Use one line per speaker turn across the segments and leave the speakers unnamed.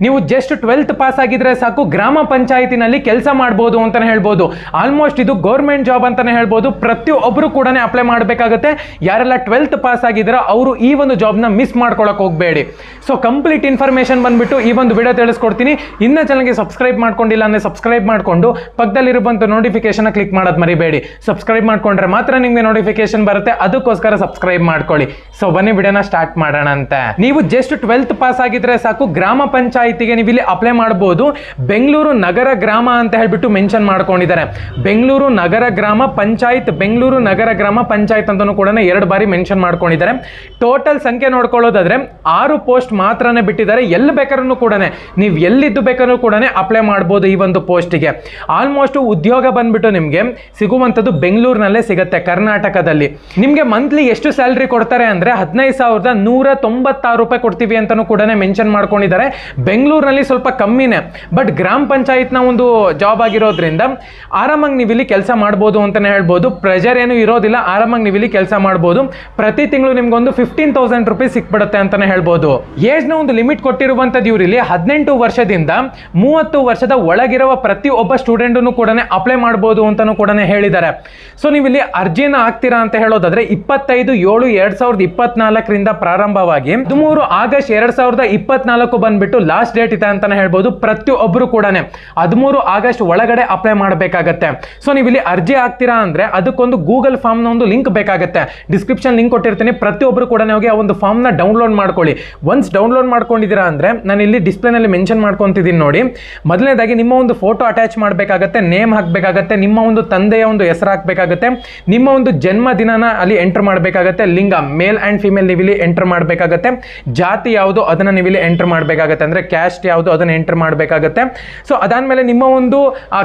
ನೀವು just 12th pass ಆಗಿದ್ರೆ ಸಾಕು ಗ್ರಾಮ ಪಂಚಾಯತಿನಲ್ಲಿ ಕೆಲಸ ಮಾಡಬಹುದು ಅಂತಾನೆ ಹೇಳ್ಬೋದು. ಆಲ್ಮೋಸ್ಟ್ ಇದು ಗೌರ್ಮೆಂಟ್ ಜಾಬ್ ಅಂತಾನೆ ಹೇಳ್ಬೋದು. ಪ್ರತಿಯೊಬ್ಬರು ಕೂಡ ಅಪ್ಲೈ ಮಾಡಬೇಕಾಗುತ್ತೆ. ಯಾರೆಲ್ಲ 12th ಪಾಸ್ ಆಗಿದ್ದೀರಾ ಅವರು ಈ ಒಂದು ಜಾಬ್ನ ಮಿಸ್ ಮಾಡ್ಕೊಳಕ್ ಹೋಗಬೇಡಿ. ಸೊ ಕಂಪ್ಲೀಟ್ ಇನ್ಫಾರ್ಮೇಶನ್ ಬಂದ್ಬಿಟ್ಟು ಈ ಒಂದು ವಿಡಿಯೋ ತಿಳಿಸ್ಕೊಡ್ತೀನಿ. ಇನ್ನ ಚಾನಲ್ಗೆ ಸಬ್ಸ್ಕ್ರೈಬ್ ಮಾಡ್ಕೊಂಡಿಲ್ಲ ಅಂದ್ರೆ ಸಬ್ಸ್ಕ್ರೈಬ್ ಮಾಡ್ಕೊಂಡು ಪಕ್ಕದಲ್ಲಿರುವಂತ ನೋಟಿಫಿಕೇಶನ್ ಕ್ಲಿಕ್ ಮಾಡೋದು ಮರಿಬೇಡಿ. ಸಬ್ಸ್ಕ್ರೈಬ್ ಮಾಡ್ಕೊಂಡ್ರೆ ಮಾತ್ರ ನಿಮ್ಗೆ ನೋಟಿಫಿಕೇಶನ್ ಬರುತ್ತೆ, ಅದಕ್ಕೋಸ್ಕರ ಸಬ್ಸ್ಕ್ರೈಬ್ ಮಾಡ್ಕೊಳ್ಳಿ. ಸೊ ಬನ್ನಿ ವಿಡಿಯೋನ ಸ್ಟಾರ್ಟ್ ಮಾಡೋಣ ಅಂತ. ನೀವು ಜಸ್ಟ್ 12th ಪಾಸ್ ಆಗಿದ್ರೆ ಸಾಕು ಗ್ರಾಮ ಪಂಚಾಯಿತಿಗೆ ನೀವು ಇಲ್ಲಿ ಅಪ್ಲೈ ಮಾಡಬಹುದು. ಬೆಂಗಳೂರು ನಗರ ಗ್ರಾಮ ಅಂತ ಹೇಳ್ಬಿಟ್ಟು ಮೆನ್ಷನ್ ಮಾಡ್ಕೊಂಡಿದ್ದಾರೆ. ಬೆಂಗಳೂರು ನಗರ ಗ್ರಾಮ ಪಂಚಾಯತ್, ಬೆಂಗಳೂರು ನಗರ ಗ್ರಾಮ ಪಂಚಾಯತ್ ಅಂತಾನು ಕೂಡ 2 ಬಾರಿ ಮೆನ್ಷನ್ ಮಾಡ್ಕೊಂಡಿದ್ದಾರೆ. ಟೋಟಲ್ ಸಂಖ್ಯೆ ನೋಡ್ಕೊಳ್ಳೋದಾದ್ರೆ 6 ಪೋಸ್ಟ್ ಮಾತ್ರನೇ ಬಿಟ್ಟಿದ್ದಾರೆ. ಎಲ್ಲಿ ಬೇಕಾದ್ರೂ ಕೂಡ ನೀವು ಎಲ್ಲಿದ್ದು ಬೇಕಾದ್ರೂ ಕೂಡ ಅಪ್ಲೈ ಮಾಡಬಹುದು ಈ ಒಂದು ಪೋಸ್ಟ್ಗೆ. ಆಲ್ಮೋಸ್ಟ್ ಉದ್ಯೋಗ ಬಂದ್ಬಿಟ್ಟು ನಿಮ್ಗೆ ಸಿಗುವಂತದ್ದು ಬೆಂಗಳೂರಿನಲ್ಲೇ ಸಿಗುತ್ತೆ, ಕರ್ನಾಟಕದಲ್ಲಿ. ನಿಮ್ಗೆ ಮಂತ್ಲಿ ಎಷ್ಟು ಸ್ಯಾಲರಿ ಕೊಡ್ತಾರೆ ಅಂದ್ರೆ 15,196 ರೂಪಾಯಿ ಕೊಡ್ತೀವಿ ಅಂತಾನು ಕೂಡ ಮೆನ್ಷನ್ ಮಾಡ್ಕೊಂಡಿದ್ದಾರೆ. ಬೆಂಗಳೂರಿನಲ್ಲಿ ಸ್ವಲ್ಪ ಕಮ್ಮಿನೇ, ಬಟ್ ಗ್ರಾಮ ಪಂಚಾಯತ್ನ ಒಂದು ಜಾಬ್ ಆಗಿರೋದ್ರಿಂದ ಆರಾಮಾಗಿ ನೀವು ಇಲ್ಲಿ ಕೆಲಸ ಮಾಡ್ಬೋದು ಅಂತಾನೆ ಹೇಳ್ಬೋದು. ಪ್ರೆಷರ್ ಏನು ಇರೋದಿಲ್ಲ, ಆರಾಮಾಗಿ ನೀವು ಇಲ್ಲಿ ಕೆಲಸ ಮಾಡ್ಬೋದು. ಪ್ರತಿ ತಿಂಗಳು ನಿಮ್ಗೊಂದು 15,000 ರೂಪಾಯಿ ಸಿಕ್ಬಿಡುತ್ತೆ ಅಂತಾನೆ ಹೇಳ್ಬೋದು. ಏಜ್ ನ ಒಂದು ಲಿಮಿಟ್ ಕೊಟ್ಟಿರುವಂತದ್ದು ಇವರಲ್ಲಿ 18 ವರ್ಷದಿಂದ 30 ವರ್ಷದ ಒಳಗಿರುವ ಪ್ರತಿಯೊಬ್ಬ ಸ್ಟೂಡೆಂಟ್ ಕೂಡ ಅಪ್ಲೈ ಮಾಡಬಹುದು ಅಂತಾನು ಕೂಡ ಹೇಳಿದ್ದಾರೆ. ಸೊ ನೀವು ಇಲ್ಲಿ ಅರ್ಜಿನ ಹಾಕ್ತೀರಾ ಅಂತ ಹೇಳೋದಾದ್ರೆ 25/7/2024 ಪ್ರಾರಂಭವಾಗಿ 13 ಆಗಸ್ಟ್ 2024 ಬಂದ್ಬಿಟ್ಟು ಲಾಸ್ಟ್ ಡೇಟ್ ಇದೆ ಅಂತಾನೆ ಹೇಳ್ಬೋದು. ಪ್ರತಿಯೊಬ್ಬರು ಕೂಡ 13 ಆಗಸ್ಟ್ ಒಳಗಡೆ ಅಪ್ಲೈ ಮಾಡಬೇಕಾಗತ್ತೆ. ಸೊ ನೀವು ಇಲ್ಲಿ ಅರ್ಜಿ ಹಾಕ್ತೀರಾ ಅಂದ್ರೆ ಅದಕ್ಕೊಂದು ಗೂಗಲ್ ಫಾರ್ಮ್ ನ ಒಂದು ಲಿಂಕ್ ಬೇಕಾಗುತ್ತೆ. ಡಿಸ್ಕ್ರಿಪ್ಷನ್ ಲಿಂಕ್ ಕೊಟ್ಟಿರ್ತೀನಿ. ಪ್ರತಿಯೊಬ್ಬರು ಕೂಡ ಹೋಗಿ ಆ ಒಂದು ಫಾರ್ಮ್ ನ ಡೌನ್ಲೋಡ್ ಮಾಡ್ಕೊಳ್ಳಿ. ಒನ್ಸ್ ಡೌನ್ಲೋಡ್ ಮಾಡ್ಕೊಂಡಿದ್ದೀರಾ ಅಂದ್ರೆ ನಾನು ಇಲ್ಲಿ ಡಿಸ್ಪ್ಲೇ ನಲ್ಲಿ ಮೆನ್ಷನ್ ಮಾಡ್ಕೊಂತಿದ್ದೀನಿ ನೋಡಿ. ಮೊದಲನೇದಾಗಿ ನಿಮ್ಮ ಒಂದು ಫೋಟೋ ಅಟ್ಯಾಚ್ ಮಾಡಬೇಕಾಗತ್ತೆ, ನೇಮ್ ಹಾಕಬೇಕಾಗತ್ತೆ, ನಿಮ್ಮ ಒಂದು ತಂದೆಯ ಒಂದು ಹೆಸರು ಹಾಕಬೇಕಾಗತ್ತೆ, ನಿಮ್ಮ ಒಂದು ಜನ್ಮ ದಿನನ ಅಲ್ಲಿ ಎಂಟರ್ ಮಾಡಬೇಕಾಗತ್ತೆ, ಲಿಂಗ ಮೇಲ್ ಅಂಡ್ ಫಿಮೇಲ್ ನೀವು ಇಲ್ಲಿ ಎಂಟರ್ ಮಾಡಬೇಕಾಗತ್ತೆ, ಜಾತಿ ಯಾವುದು ಅದನ್ನ ನೀವು ಇಲ್ಲಿ ಎಂಟರ್ ಮಾಡಬೇಕಾಗತ್ತೆ, ಅಂದ್ರೆ ಕ್ಯಾಸ್ಟ್ ಯಾವುದು ಅದನ್ನ ಎಂಟರ್ ಮಾಡಬೇಕಾಗತ್ತೆ. ಸೊ ಅದಾದ್ಮೇಲೆ ನಿಮ್ಮ ಒಂದು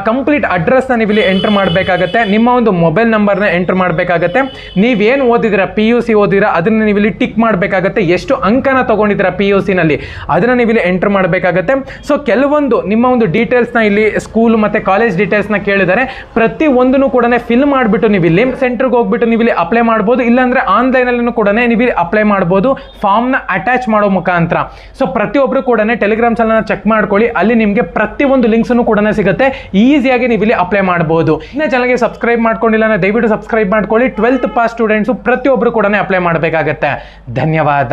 ಕಂಪ್ಲೀಟ್ ಅಡ್ರೆಸ್ ನ ನೀವು ಇಲ್ಲಿ ಎಂಟರ್ ಮಾಡಬೇಕಾಗತ್ತೆ, ನಿಮ್ಮ ಒಂದು ಮೊಬೈಲ್ ನಂಬರ್ ನ ಎಂಟರ್ ಮಾಡಬೇಕಾಗತ್ತೆ, ನೀವೇನು ಓದಿದಿರಾ PUC ಓದಿದಿರಾ ಅದನ್ನ ನೀವು ಇಲ್ಲಿ ಟಿಕ್ ಮಾಡಬೇಕಾಗತ್ತೆ, ಎಷ್ಟು ಅಂಕನ ತಗೊಂಡಿದ್ದೀರಾ PUC ನಲ್ಲಿ ಅದನ್ನ ನೀವು ಇಲ್ಲಿ ಎಂಟರ್ ಮಾಡಬೇಕಾಗತ್ತೆ. ಸೊ ಕೆಲವೊಂದು ನಿಮ್ಮ ಒಂದು ಡೀಟೇಲ್ಸ್ ನ ಇಲ್ಲಿ ಸ್ಕೂಲ್ ಮತ್ತೆ ಕಾಲೇಜ್ ಡೀಟೇಲ್ಸ್ ನ ಕೇಳಿದರೆ ಪ್ರತಿ ಒಂದನ್ನು ಕೂಡ ಫಿಲ್ ಮಾಡಿಬಿಟ್ಟು ನೀವು ಇಲ್ಲಿ ಸೆಂಟರ್ಗೆ ಹೋಗ್ಬಿಟ್ಟು ನೀವು ಇಲ್ಲಿ ಅಪ್ಲೈ ಮಾಡಬಹುದು. ಇಲ್ಲಾಂದ್ರೆ ಆನ್ಲೈನ್ ಅಲ್ಲಿ ಕೂಡ ನೀವು ಇಲ್ಲಿ ಅಪ್ಲೈ ಮಾಡಬಹುದು ಫಾರ್ಮ್ ನ ಅಟ್ಯಾಚ್ ಮಾಡೋ ಮುಖಾಂತರ. ಸೊ ಪ್ರತಿಯೊಬ್ಬರು ಕೂಡ ಟೆಲಿಗ್ರಾಮ್ ಚಾನಲ್ ಚೆಕ್ ಮಾಡ್ಕೊಳ್ಳಿ, ಅಲ್ಲಿ ನಿಮಗೆ ಪ್ರತಿ ಒಂದು ಲಿಂಕ್ಸ್ ಕೂಡ ಸಿಗುತ್ತೆ. ಈಸಿಯಾಗಿ ನೀವು ಇಲ್ಲಿ ಅಪ್ಲೈ ಮಾಡಬಹುದು. ಇನ್ನ ಚಾನಲ್ಗೆ ಸಬ್ಸ್ಕ್ರೈಬ್ ಮಾಡ್ಕೊಂಡಿಲ್ಲ ಅಂದ್ರೆ ದಯವಿಟ್ಟು ಸಬ್ಸ್ಕ್ರೈಬ್ ಮಾಡ್ಕೊಳ್ಳಿ. 12th ಪಾಸ್ ಸ್ಟೂಡೆಂಟ್ಸ್ ಪ್ರತಿಯೊಬ್ಬರು ಕೂಡ ಅಪ್ಲೈ ಮಾಡಬೇಕಾಗತ್ತೆ. ಧನ್ಯವಾದ.